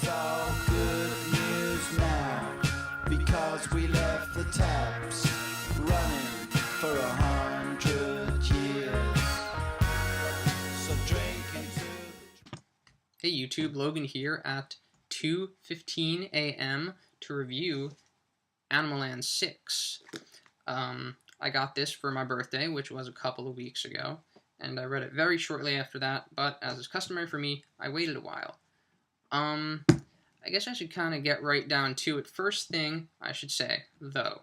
is all good news now, because we left the taps running for 100 years. So drink into... Hey YouTube, Logan here at 2:15 a.m. to review Animal Land 6. I got this for my birthday, which was a couple of weeks ago, and I read it very shortly after that, but as is customary for me, I waited a while. I guess I should kind of get right down to it. First thing I should say, though,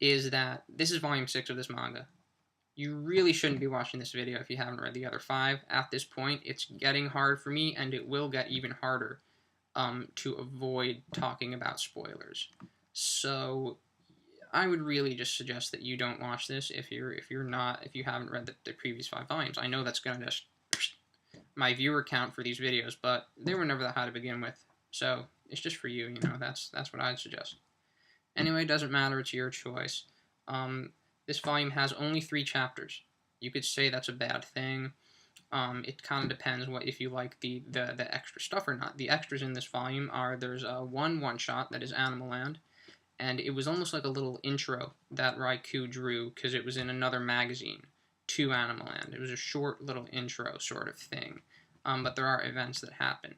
is that this is volume 6 of this manga. You really shouldn't be watching this video if you haven't read the other 5. At this point, it's getting hard for me, and it will get even harder to avoid talking about spoilers. So I would really just suggest that you don't watch this if you haven't read the previous 5 volumes. I know that's going to just my viewer count for these videos, but they were never that high to begin with. So it's just for you, that's what I'd suggest. Anyway, it doesn't matter, it's your choice. This volume has only 3 chapters. You could say that's a bad thing. It kind of depends if you like the extra stuff or not. The extras in this volume are, there's one shot that is Animal Land, and it was almost like a little intro that Raikou drew because it was in another magazine to Animal Land. It was a short little intro sort of thing, but there are events that happen,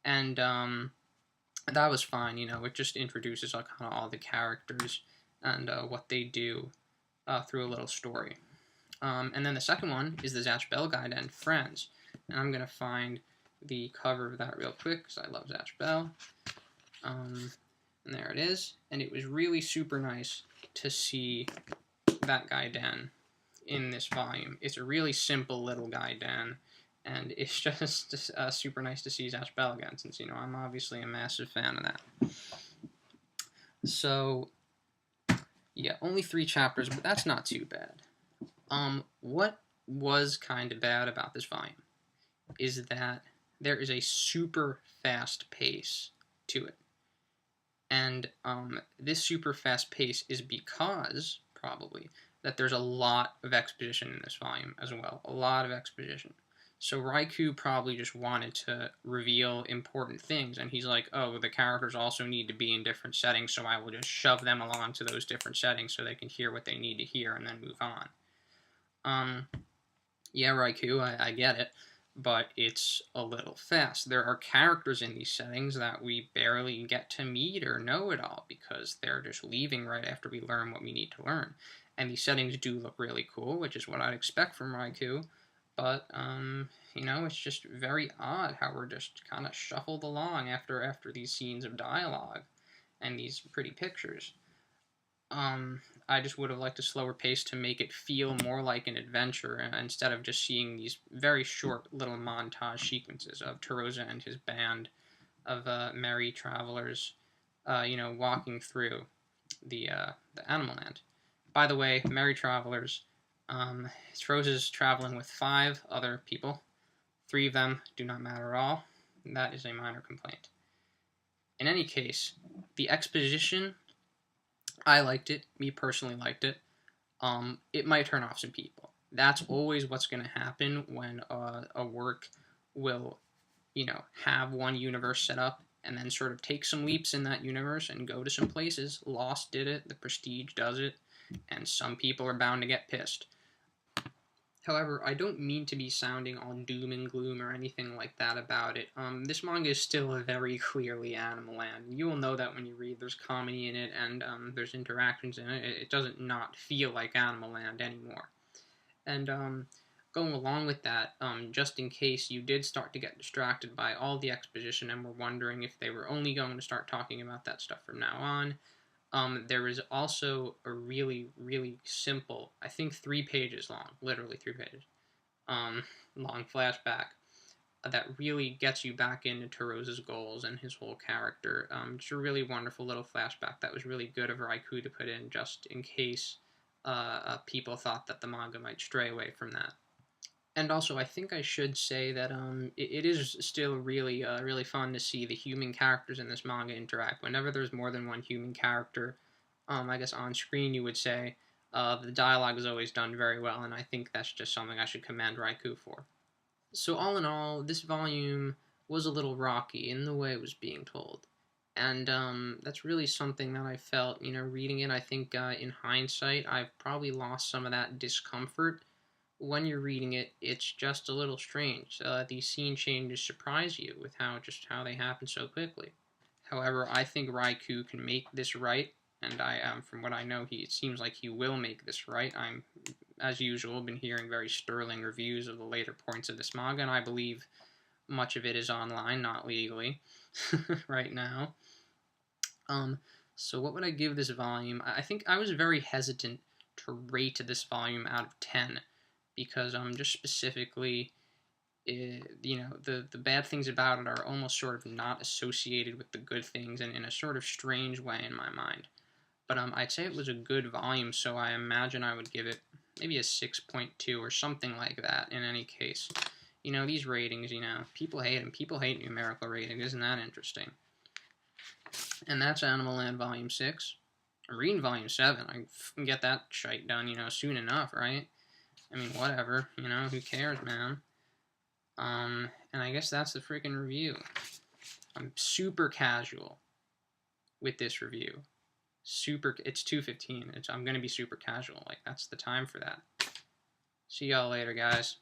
and that was fine. It just introduces kind of all the characters and what they do through a little story. And then the second one is the Zatch Bell Guide and Friends, and I'm gonna find the cover of that real quick because I love Zatch Bell. And there it is, and it was really super nice to see that Gaiden in this volume. It's a really simple little Gaiden, and it's just super nice to see Zatch Bell again, since, I'm obviously a massive fan of that. So, yeah, only 3 chapters, but that's not too bad. What was kind of bad about this volume is that there is a super fast pace to it. And this super fast pace is because, probably, that there's a lot of exposition in this volume as well. A lot of exposition. So Raikou probably just wanted to reveal important things, and he's like, oh, the characters also need to be in different settings, so I will just shove them along to those different settings so they can hear what they need to hear and then move on. Yeah, Raikou, I get it, but it's a little fast. There are characters in these settings that we barely get to meet or know at all because they're just leaving right after we learn what we need to learn. And these settings do look really cool, which is what I'd expect from Raikou, but, it's just very odd how we're just kind of shuffled along after these scenes of dialogue and these pretty pictures. I just would have liked a slower pace to make it feel more like an adventure instead of just seeing these very short little montage sequences of Tarosa and his band of merry travelers, walking through the Animal Land. By the way, merry travelers, Tarosa's traveling with 5 other people. 3 of them do not matter at all. That is a minor complaint. In any case, the exposition, I liked it. Me personally liked it. It might turn off some people. That's always what's going to happen when a work will, have one universe set up and then sort of take some leaps in that universe and go to some places. Lost did it. The Prestige does it. And some people are bound to get pissed. However, I don't mean to be sounding all doom and gloom or anything like that about it. This manga is still very clearly Animal Land. You will know that when you read. There's comedy in it, and there's interactions in it. It doesn't not feel like Animal Land anymore. And going along with that, just in case you did start to get distracted by all the exposition and were wondering if they were only going to start talking about that stuff from now on, there is also a really, really simple, I think 3 pages long, literally 3 pages, long flashback that really gets you back into Tarosa's goals and his whole character. It's a really wonderful little flashback that was really good of Raikou to put in just in case people thought that the manga might stray away from that. And also, I think I should say that it is still really, really fun to see the human characters in this manga interact. Whenever there's more than one human character, I guess on screen you would say, the dialogue is always done very well, and I think that's just something I should commend Raikou for. So all in all, this volume was a little rocky in the way it was being told. And that's really something that I felt, reading it. I think in hindsight, I've probably lost some of that discomfort. When you're reading it, it's just a little strange. These scene changes surprise you with how they happen so quickly. However, I think Raikou can make this right, and from what I know, it seems like he will make this right. I'm, as usual, been hearing very sterling reviews of the later points of this manga, and I believe much of it is online, not legally, right now. So what would I give this volume? I think I was very hesitant to rate this volume out of 10 because just specifically, the bad things about it are almost sort of not associated with the good things, and in a sort of strange way in my mind. But I'd say it was a good volume, so I imagine I would give it maybe a 6.2 or something like that. In any case, these ratings, people hate them. People hate numerical ratings. Isn't that interesting? And that's Animal Land Volume 6. I'm reading Volume 7. I can get that shite done, soon enough, right? I mean, whatever, who cares, man? And I guess that's the freaking review. I'm super casual with this review. It's 2:15. I'm gonna be super casual. Like, that's the time for that. See y'all later, guys.